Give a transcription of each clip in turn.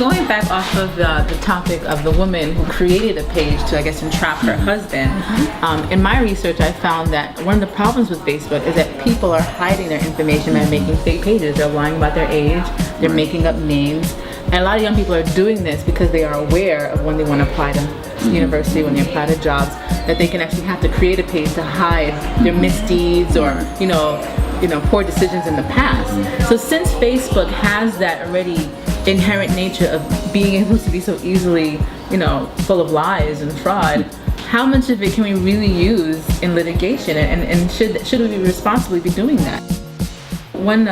going back off of the topic of the woman who created a page to, I guess, entrap her husband, in my research I found that one of the problems with Facebook is that people are hiding their information by making fake pages. They're lying about their age, they're making up names, and a lot of young people are doing this because they are aware of when they want to apply to university, when they apply to jobs, that they can actually have to create a page to hide their misdeeds or, poor decisions in the past. So since Facebook has that already inherent nature of being able to be so easily, full of lies and fraud, how much of it can we really use in litigation, and should we be responsibly be doing that? One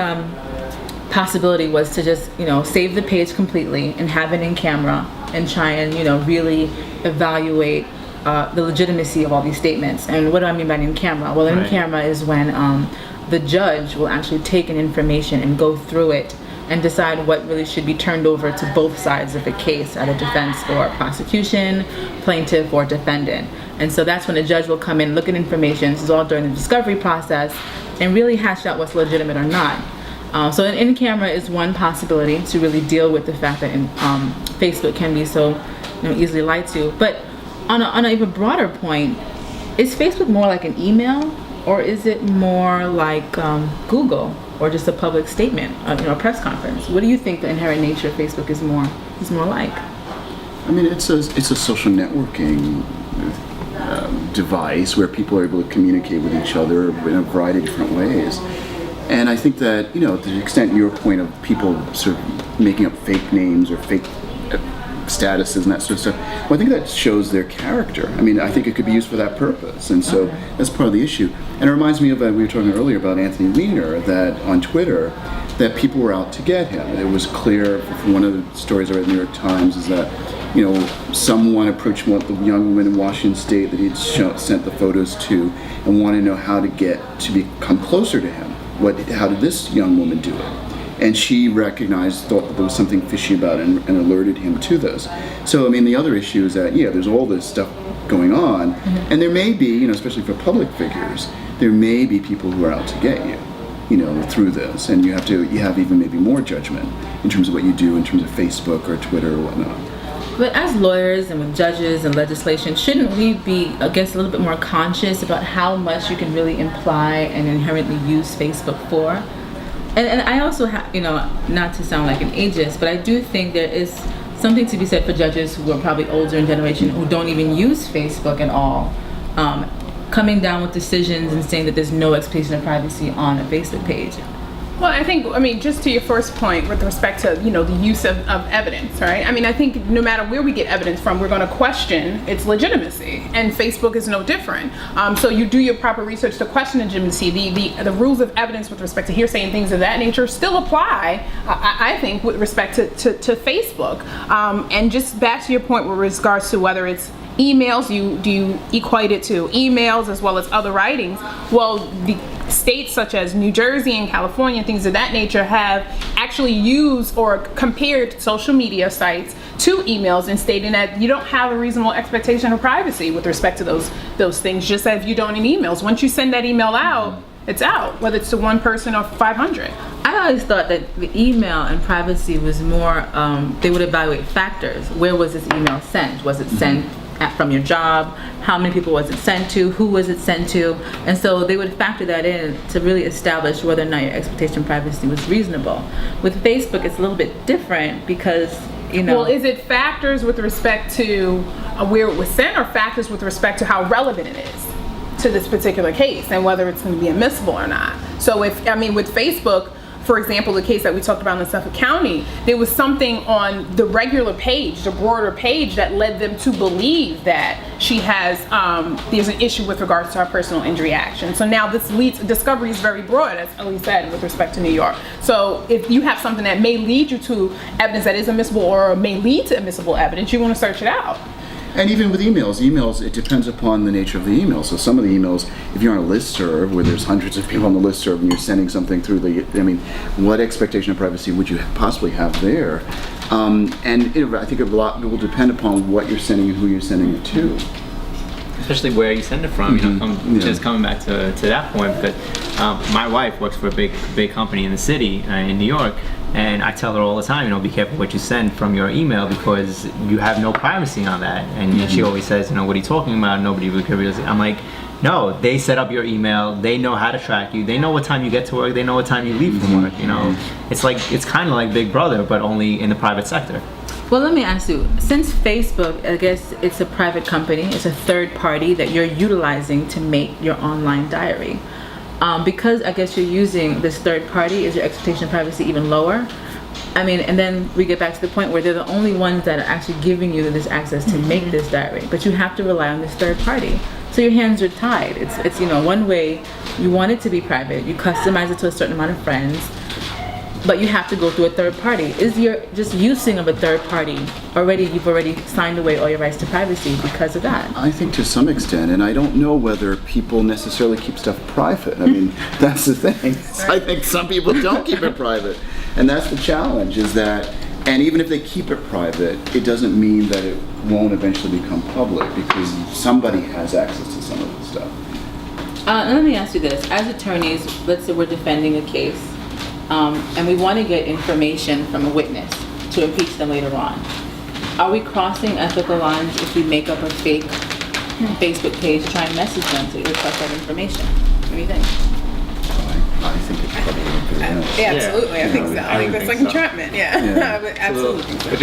possibility was to just, save the page completely and have it in camera and try and, really evaluate the legitimacy of all these statements. And what do I mean by in camera? Well, in camera is when the judge will actually take an information and go through it and decide what really should be turned over to both sides of the case, either defense or prosecution, plaintiff or defendant. And so that's when the judge will come in, look at information, this is all during the discovery process, and really hash out what's legitimate or not. So an in-camera is one possibility to really deal with the fact that Facebook can be so easily lied to. But on an even broader point, is Facebook more like an email, or is it more like Google, or just a public statement, a press conference? What do you think the inherent nature of Facebook is more like? I mean, it's a social networking device where people are able to communicate with each other in a variety of different ways. And I think that, to the extent your point of people sort of making up fake names or fake statuses and that sort of stuff, well, I think that shows their character. I mean, I think it could be used for that purpose, and so that's part of the issue. And it reminds me of, we were talking earlier about Anthony Weiner, that on Twitter, that people were out to get him. It was clear from one of the stories I read in the New York Times is that, someone approached the young woman in Washington State that he'd sent the photos to and wanted to know how to get to become closer to him. How did this young woman do it? And she thought that there was something fishy about it and alerted him to this. So, I mean, the other issue is that, there's all this stuff going on, and there may be, especially for public figures, there may be people who are out to get you, through this, and you have even maybe more judgment in terms of what you do in terms of Facebook or Twitter or whatnot. But as lawyers and with judges and legislation, shouldn't we be, I guess, a little bit more conscious about how much you can really imply and inherently use Facebook for? And I also have, not to sound like an ageist, but I do think there is something to be said for judges who are probably older in generation who don't even use Facebook at all, coming down with decisions and saying that there's no expectation of privacy on a Facebook page. Well, I think, just to your first point with respect to, the use of evidence, right? I mean, I think no matter where we get evidence from, we're going to question its legitimacy, and Facebook is no different. So you do your proper research to question legitimacy. The rules of evidence with respect to hearsay and things of that nature still apply, I think, with respect to Facebook. And just back to your point with regards to whether it's emails, do you equate it to emails as well as other writings? Well, the states such as New Jersey and California and things of that nature have actually used or compared social media sites to emails and stating that you don't have a reasonable expectation of privacy with respect to those things, just as you don't in emails. Once you send that email out, it's out, whether it's to one person or 500. I always thought that the email and privacy was more, they would evaluate factors. Where was this email sent? Was it sent from your job? How many people was it sent to? Who was it sent to? And so they would factor that in to really establish whether or not your expectation of privacy was reasonable. With Facebook, it's a little bit different because, Well, is it factors with respect to where it was sent, or factors with respect to how relevant it is to this particular case and whether it's going to be admissible or not? So with Facebook, for example, the case that we talked about in Suffolk County, there was something on the regular page, the broader page, that led them to believe that she has, there's an issue with regards to her personal injury action. So now discovery is very broad, as Ellie said, with respect to New York. So if you have something that may lead you to evidence that is admissible or may lead to admissible evidence, you want to search it out. And even with emails, it depends upon the nature of the email. So some of the emails, if you're on a listserv where there's hundreds of people on the listserv and you're sending something through what expectation of privacy would you possibly have there? I think a lot will depend upon what you're sending and who you're sending it to. Especially where you send it from, just coming back to that point, but my wife works for a big company in the city in New York, and I tell her all the time, you know, be careful what you send from your email because you have no privacy on that. And she always says, you know, what are you talking about? Nobody would really. I'm like, no, they set up your email. They know how to track you. They know what time you get to work. They know what time you leave from work. You know, it's kind of like Big Brother, but only in the private sector. Well, let me ask you, since Facebook, I guess it's a private company, it's a third party that you're utilizing to make your online diary. Because I guess you're using this third party, is your expectation of privacy even lower? I mean, and then we get back to the point where they're the only ones that are actually giving you this access to make this diary, but you have to rely on this third party. So your hands are tied. It's you know, one way you want it to be private, you customize it to a certain amount of friends, but you have to go through a third party. Is your just using of a third party you've already signed away all your rights to privacy because of that? I think to some extent, and I don't know whether people necessarily keep stuff private. I mean, that's the thing. I think some people don't keep it private. And that's the challenge, is that, and even if they keep it private, it doesn't mean that it won't eventually become public because somebody has access to some of the stuff. Let me ask you this. As attorneys, let's say we're defending a case, and we want to get information from a witness to impeach them later on. Are we crossing ethical lines if we make up a fake Facebook page, try and message them to request that information? What do you think? I think it's probably good. Yeah, absolutely. I think so. I think that's like entrapment. Yeah, I would absolutely think so. If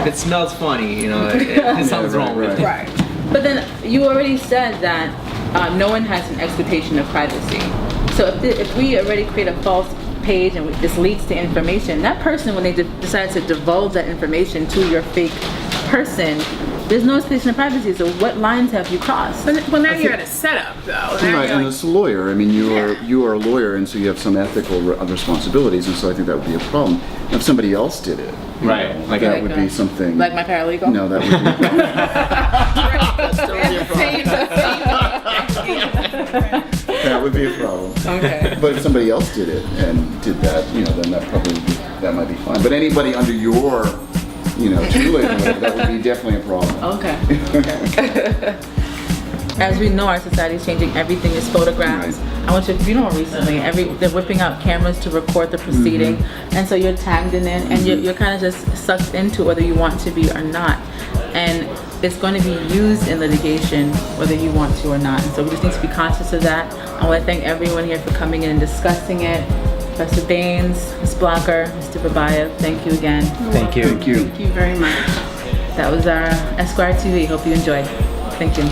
it smells funny, you know, something's wrong with it. Right. But then you already said that no one has an expectation of privacy. So if we already create a false page and this leads to information, that person, when they decide to divulge that information to your fake person, there's no expectation of privacy. So what lines have you crossed? Well, now you're at a setup, though. Now Right, you're and like, as a lawyer, I mean, you are a lawyer, and so you have some ethical responsibilities, and so I think that would be a problem. If somebody else did it, you Right, know, like that would be something. Like my paralegal? No, that would be a problem. Okay. But if somebody else did it and did that, you know, then that might be fine. But anybody under your, you know, tutelage, that would be definitely a problem. Okay. As we know, our society is changing. Everything is photographed. I went to a funeral recently. They're whipping out cameras to record the proceeding, and so you're tagged in it, and you're kind of just sucked into whether you want to be or not. And it's going to be used in litigation whether you want to or not. And so we just need to be conscious of that. I want to thank everyone here for coming in and discussing it. Professor Baines, Ms. Blocker, Mr. Babayev, thank you again. Thank you. Thank you. thank you very much. That was our Esquire TV. Hope you enjoyed. Thank you.